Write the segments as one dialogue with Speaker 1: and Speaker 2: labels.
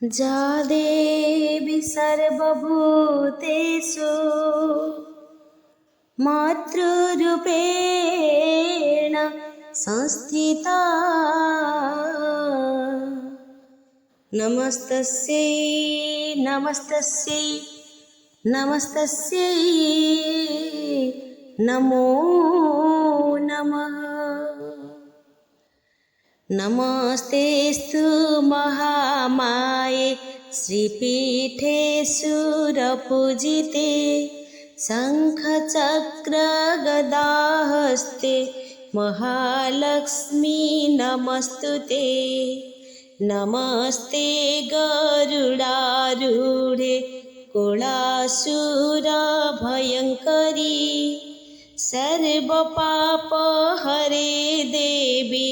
Speaker 1: जा देवी सर्वभूतेषु मातृरूपेण संस्थिता नमस्तस्यै नमस्तस्यै नमस्तस्यै नमो नमः। नमस्तेस्तु महामाये श्रीपीठे सुरपूजिते शङ्खचक्रगदाहस्ते महालक्ष्मी नमस्तुते। नमस्ते गरुडारूढे कुलासुरभयङ्करी सर्वपापहरे देवी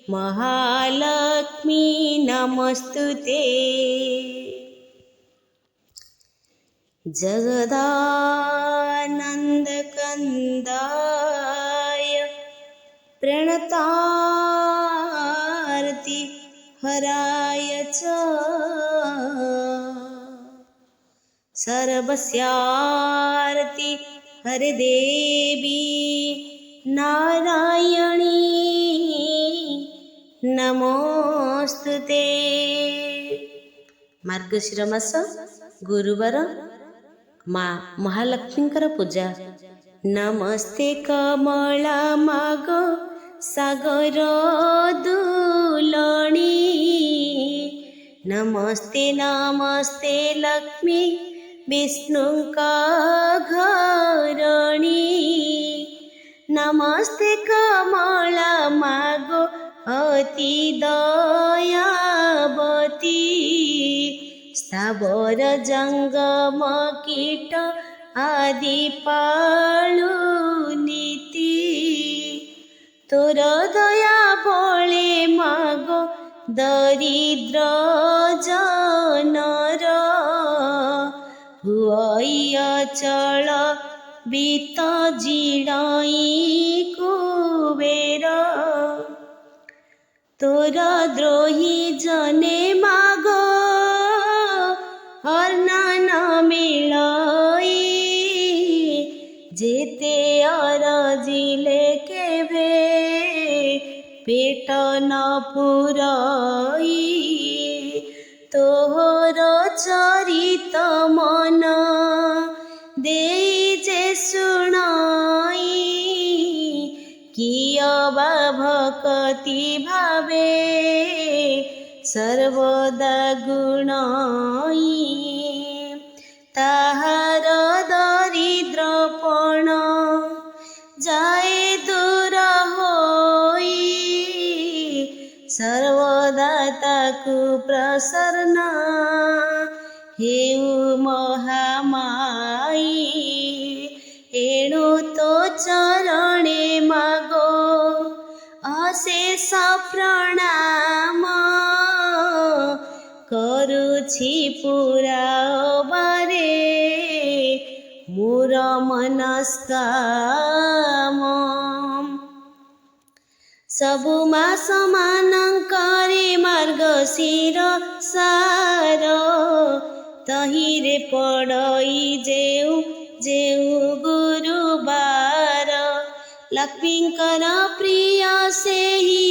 Speaker 1: महालक्ष्मी नमस्तुते। जगदानन्दकन्दाय प्रणतारति हराय च सर्वस्यारति हरे देवी नारायणी नमोस्तुते। मार्गशीर मास गुरुवार माँ महालक्ष्मींकर पूजा। नमस्ते कमला माग सागर दुलणी नमस्ते नमस्ते लक्ष्मी विष्णुका घरणी नमस्ते कमला मागो अति दयावती स्थावर जंगम कीट आदि पालु नीति तोर दया बोले मागो दरिद्र जनर हुई अचल बीत जिड़ाई कुबेर तोर द्रोही जने मागो हरनान मिलाई जेते अरजिले केभे पेट न पुराई तोहर चरित मन देई जे सुनाई किय बा भक्ति भावे सर्वदा गुणाई ताहार दरिद्रपण जाए दूर होई सर्वदा ताकु प्रसन्न हेउ महामाई एणु तो चरणे मागो अशेष प्रणाम करुछि पूरा बारे मोर मनस्काम सबु मास मानंकरे मार्गशीर सार तहिरे पड़ई जेउ जेउ गुरुबार लक्ष्मींकर प्रिय सेहि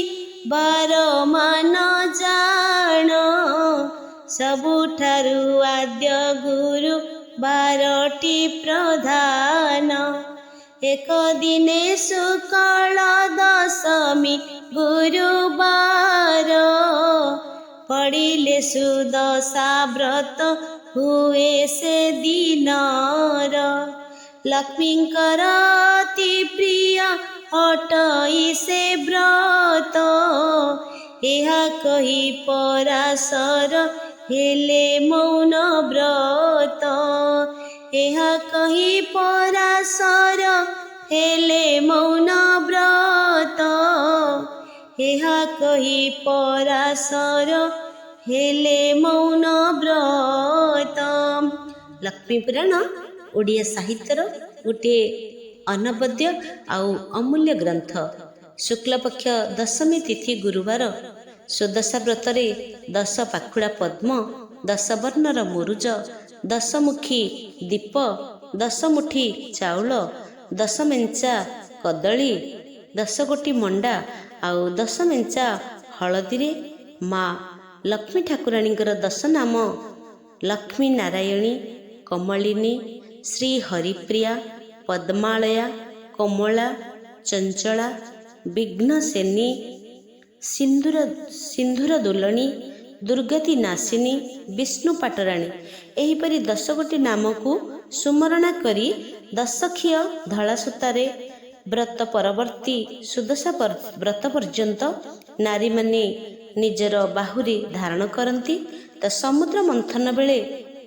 Speaker 1: बार मान जान सबुठारु आद्य गुरु बारटी प्रधान एक दिने शुक्ल दशमी गुरुबार पड़िले सुदशा व्रत हुए से दिनर लक्ष्मींकर अति प्रिय अटई से व्रत एहा कही पराशर हेले मौन व्रत एहा कही पराशर हेले मौन व्रत एहा कही पराशर हेले मौन व्रत। लक्ष्मी पुराण ओडिया साहित्यर गोटे अनबद्य आउ अमूल्य ग्रंथ। शुक्लपक्ष दशमी तिथि गुरुवार ସୁଦଶା ବ୍ରତରେ 10 ପାଖୁଡ଼ା ପଦ୍ମ, 10 ବର୍ଣ୍ଣର ମୁରୁଜ, 10 ମୁଖୀ ଦୀପ, 10 ମୁଠି ଚାଉଳ, 10 ମେଞ୍ଚା କଦଳୀ, 10 ଗୋଟି ମଣ୍ଡା ଆଉ 10 ମେଞ୍ଚା ହଳଦୀରେ ମା ଲକ୍ଷ୍ମୀ ଠାକୁରାଣୀଙ୍କର 10 ନାମ ଲକ୍ଷ୍ମୀ ନାରାୟଣୀ, କମଳିନୀ, ଶ୍ରୀ ହରିପ୍ରିୟା, ପଦ୍ମାଳୟା, କମଳା, ଚଞ୍ଚଳା, ବିଘ୍ନସେନୀ, ସିନ୍ଧୁର ଦୋଲଣୀ, ଦୁର୍ଗତି ନାଶିନୀ, ବିଷ୍ଣୁ ପାଟରାଣୀ ଏହିପରି 10 ଗୋଟି ନାମକୁ ସୁମରଣା କରି 10 ଖିଅ ଧଳା ସୂତାରେ ବ୍ରତ ପରବର୍ତ୍ତୀ ସୁଦଶା ବ୍ରତ ପର୍ଯ୍ୟନ୍ତ ନାରୀମାନେ ନିଜର ବାହୁରେ ଧାରଣ କରନ୍ତି। ତ ସମୁଦ୍ର ମନ୍ଥନ ବେଳେ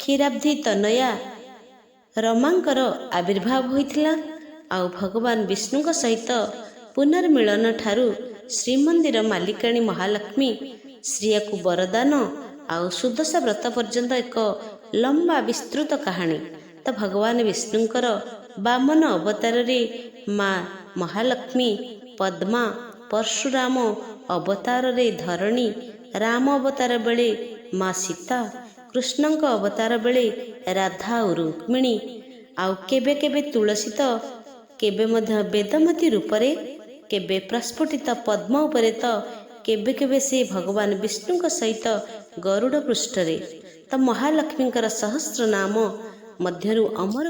Speaker 1: କ୍ଷୀରାବ୍ଧି ତନୟା ରମାଙ୍କର ଆବିର୍ଭାବ ହୋଇଥିଲା। ଆଉ ଭଗବାନ ବିଷ୍ଣୁଙ୍କ ସହିତ ପୁନର୍ମିଳନ ଠାରୁ ଶ୍ରୀମନ୍ଦିର ମାଲିକାଣୀ ମହାଲକ୍ଷ୍ମୀ ଶ୍ରୀୟାକୁ ବରଦାନ ଆଉ ସୁଦଶା ବ୍ରତ ପର୍ଯ୍ୟନ୍ତ ଏକ ଲମ୍ବା ବିସ୍ତୃତ କାହାଣୀ। ତ ଭଗବାନ ବିଷ୍ଣୁଙ୍କର ବାମନ ଅବତାରରେ ମା ମହାଲକ୍ଷ୍ମୀ, ପଦ୍ମା ପରଶୁରାମ ଅବତାରରେ ଧରଣୀ, ରାମ ଅବତାର ବେଳେ ମା ସୀତା, କୃଷ୍ଣଙ୍କ ଅବତାର ବେଳେ ରାଧା ଓ ରୁକ୍ମିଣୀ, ଆଉ କେବେ କେବେ ତୁଳସୀ ତ କେବେ ମଧ୍ୟ ବେଦମତୀ ରୂପରେ, କେବେ ପ୍ରସ୍ଫୁଟିତ ପଦ୍ମ ଉପରେ ତ କେବେ କେବେ ସେ ଭଗବାନ ବିଷ୍ଣୁଙ୍କ ସହିତ ଗରୁଡ଼ ପୃଷ୍ଠରେ। ତ ମହାଲକ୍ଷ୍ମୀଙ୍କର ସହସ୍ର ନାମ ମଧ୍ୟରୁ ଅମର